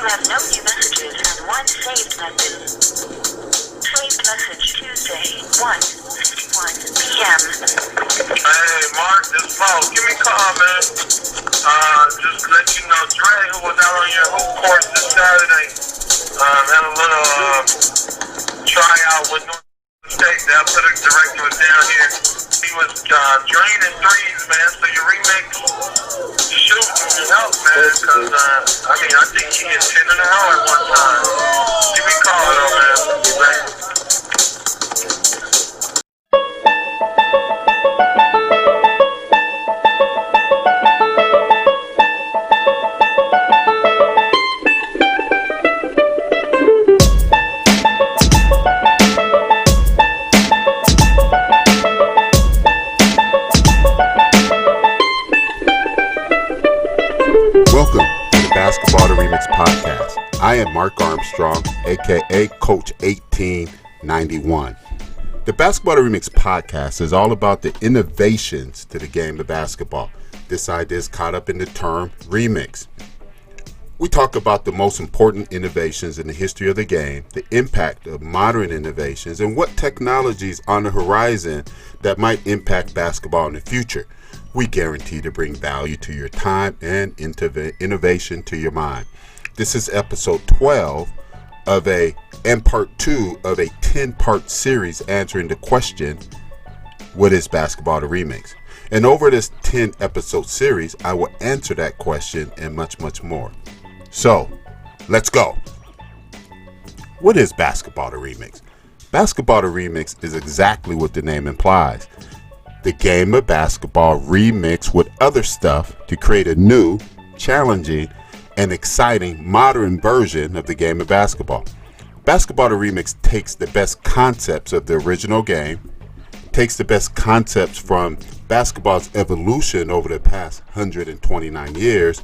You have no new messages and one saved message. Saved message Tuesday, 1:51 p.m. Hey, Mark, this Mo. Give me a call, man. Just to let you know, Dre, who was out on your hoop course this Saturday, had a little tryout with North State. The athletic director was down here. He was draining threes, man. So your remix shooting help, man. Because, I think he hit 10 in a row at one time. Give me a call, though, man. Be ready. Welcome to the Basketball to Remix podcast. I am Mark Armstrong, aka Coach 1891. The Basketball to Remix podcast is all about the innovations to the game of basketball. This idea is caught up in the term remix. We talk about the most important innovations in the history of the game, the impact of modern innovations, and what technologies on the horizon that might impact basketball in the future. We guarantee to bring value to your time and innovation to your mind. This is episode 12 and part 2 of a 10-part series answering the question, what is Basketball to Remix? And over this 10-episode series, I will answer that question and much, much more. So, let's go. What is Basketball to Remix? Basketball to Remix is exactly what the name implies. The game of basketball remixed with other stuff to create a new, challenging, and exciting modern version of the game of basketball. Basketball to Remix takes the best concepts of the original game, takes the best concepts from basketball's evolution over the past 129 years,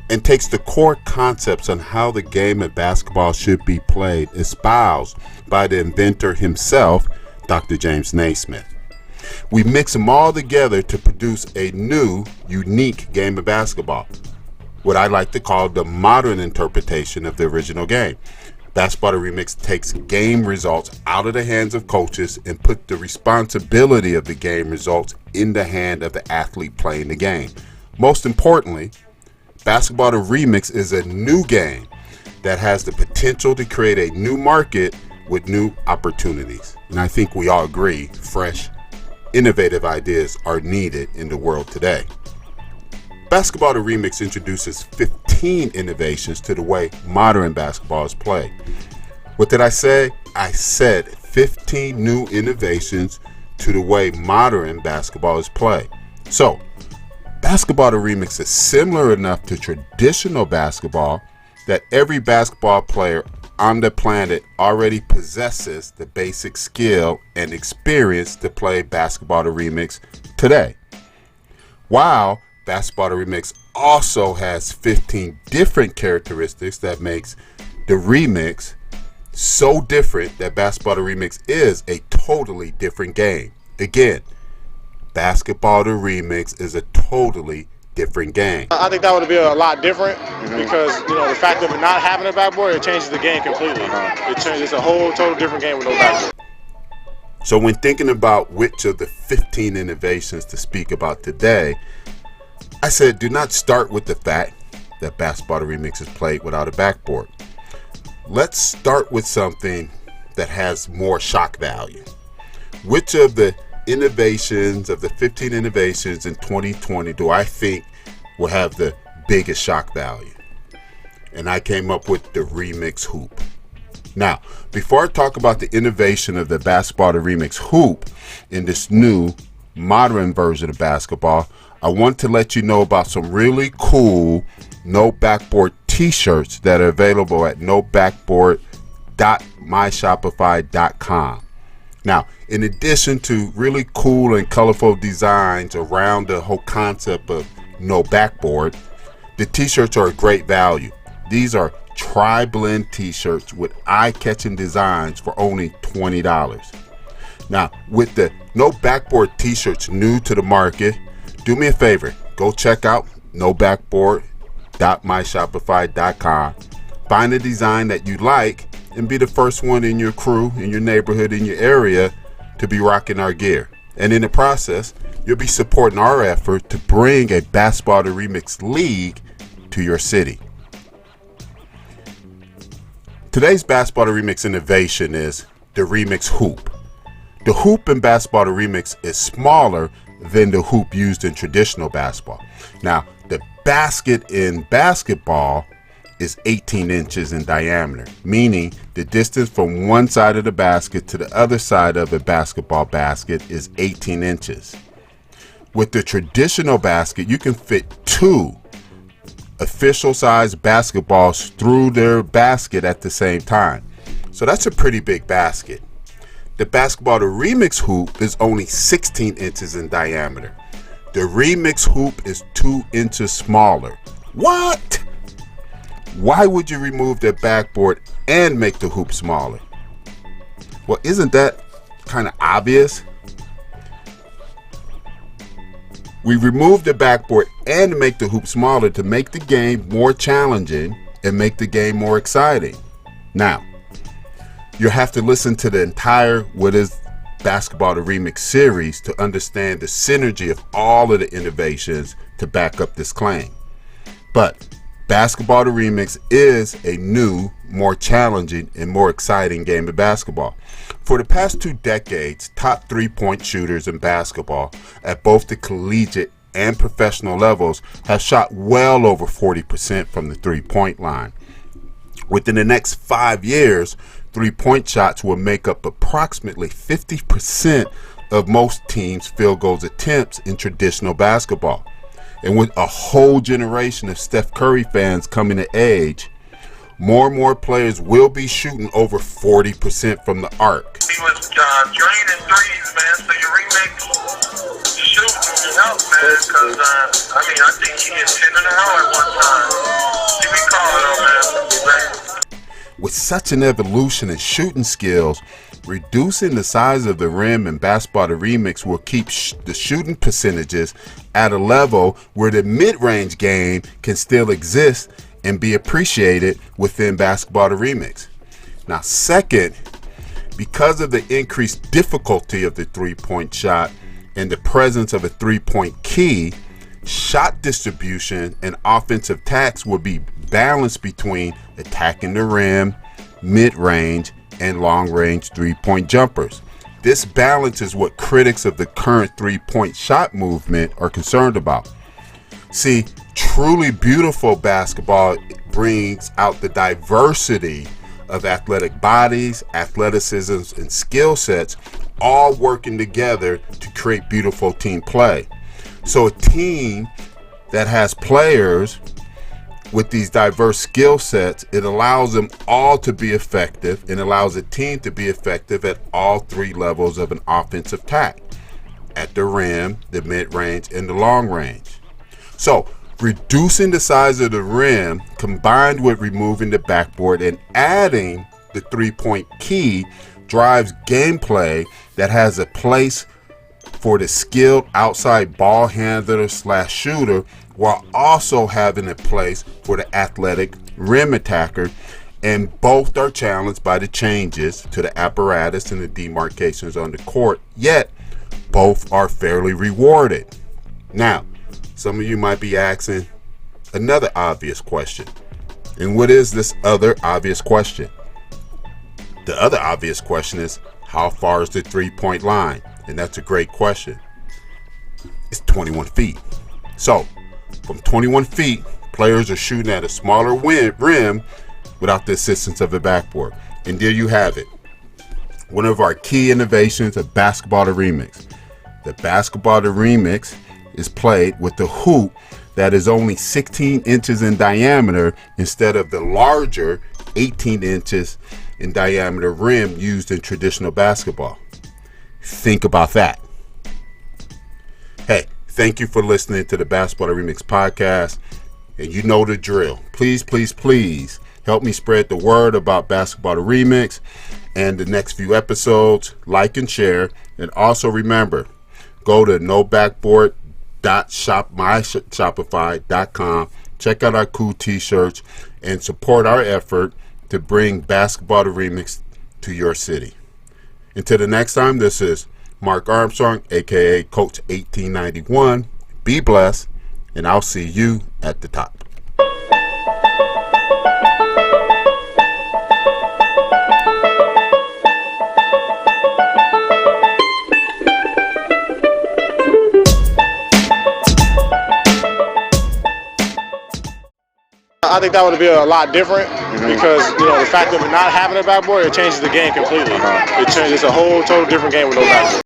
and takes the core concepts on how the game of basketball should be played, espoused by the inventor himself, Dr. James Naismith. We mix them all together to produce a new, unique game of basketball, what I like to call the modern interpretation of the original game. Basketball to Remix takes game results out of the hands of coaches and put the responsibility of the game results in the hand of the athlete playing the game. Most importantly, Basketball to Remix is a new game that has the potential to create a new market with new opportunities. And I think we all agree, fresh, innovative ideas are needed in the world today. Basketball to Remix introduces 15 innovations to the way modern basketball is played. What did I say? I said 15 new innovations to the way modern basketball is played. So, Basketball to Remix is similar enough to traditional basketball that every basketball player on the planet already possesses the basic skill and experience to play Basketball to Remix today. While Basketball to Remix also has 15 different characteristics that makes the remix so different that Basketball to Remix is a totally different game. Again, Basketball to Remix is a totally different game. I think that would be a lot different because, the fact of not having a backboard, it changes the game completely. It's a whole total different game with no backboard. So when thinking about which of the 15 innovations to speak about today, I said do not start with the fact that Basketball to Remix is played without a backboard. Let's start with something that has more shock value. Which of the innovations of the 15 innovations in 2020 do I think will have the biggest shock value? And I came up with the remix hoop. Now, before I talk about the innovation of the Basketball to Remix hoop in this new modern version of basketball, I want to let you know about some really cool no backboard t-shirts that are available at nobackboard.myshopify.com. Now, in addition to really cool and colorful designs around the whole concept of no backboard, the t-shirts are a great value. These are tri-blend t-shirts with eye-catching designs for only $20. Now, with the no backboard t-shirts new to the market, do me a favor, go check out nobackboard.myshopify.com. Find a design that you like and be the first one in your crew, in your neighborhood, in your area to be rocking our gear. And in the process, you'll be supporting our effort to bring a Basketball the Remix league to your city. Today's Basketball the Remix innovation is the Remix Hoop. The hoop in Basketball the Remix is smaller than the hoop used in traditional basketball. Now, the basket in basketball is 18 inches in diameter, meaning the distance from one side of the basket to the other side of a basketball basket is 18 inches. With the traditional basket, you can fit 2 official size basketballs through their basket at the same time. So that's a pretty big basket. The Basketball the Remix hoop is only 16 inches in diameter. The Remix hoop is 2 inches smaller. What? Why would you remove the backboard and make the hoop smaller? Well, isn't that kind of obvious? We remove the backboard and make the hoop smaller to make the game more challenging and make the game more exciting. Now, you have to listen to the entire What is Basketball the Remix series to understand the synergy of all of the innovations to back up this claim. But Basketball the Remix is a new, more challenging, and more exciting game of basketball. For the past 2 decades, top 3-point shooters in basketball at both the collegiate and professional levels have shot well over 40% from the 3-point line. Within the next 5 years, 3-point shots will make up approximately 50% of most teams' field goals attempts in traditional basketball. And with a whole generation of Steph Curry fans coming of age, more and more players will be shooting over 40% from the arc. He was draining threes, man, so your remix shooting out, man, because, I think he hit 10 in a row at one time. Give me a call, though, man. With such an evolution in shooting skills, reducing the size of the rim in Basketball the Remix will keep the shooting percentages at a level where the mid-range game can still exist and be appreciated within Basketball the Remix. Now, second, because of the increased difficulty of the 3-point shot and the presence of a 3-point key, shot distribution and offensive attacks will be balanced between attacking the rim, mid-range, and long-range 3-point jumpers. This balance is what critics of the current 3-point shot movement are concerned about. See, truly beautiful basketball brings out the diversity of athletic bodies, athleticisms, and skill sets, all working together to create beautiful team play. So a team that has players with these diverse skill sets, it allows them all to be effective and allows a team to be effective at all 3 levels of an offensive attack, at the rim, the mid-range, and the long range. So reducing the size of the rim combined with removing the backboard and adding the 3-point key drives gameplay that has a place for the skilled outside ball handler / shooter, while also having a place for the athletic rim attacker, and both are challenged by the changes to the apparatus and the demarcations on the court, yet both are fairly rewarded. Now, some of you might be asking another obvious question. And what is this other obvious question? The other obvious question is, how far is the 3-point line? And that's a great question. It's 21 feet. So, from 21 feet, players are shooting at a smaller rim without the assistance of a backboard. And there you have it. One of our key innovations of Basketball the Remix. The Basketball the Remix is played with the hoop that is only 16 inches in diameter instead of the larger 18 inches in diameter rim used in traditional basketball. Think about that. Hey, thank you for listening to the Basketball the Remix podcast. And you know the drill. Please, please, please help me spread the word about Basketball the Remix and the next few episodes. Like and share. And also remember, go to nobackboard.shopmyshopify.com check out our cool t-shirts, and support our effort to bring Basketball the Remix to your city. Until the next time, this is Mark Armstrong, aka Coach 1891. Be blessed, and I'll see you at the top. I think that would be a lot different because the fact of not having a backboard, it changes the game completely. It changes a whole total different game with no backboard.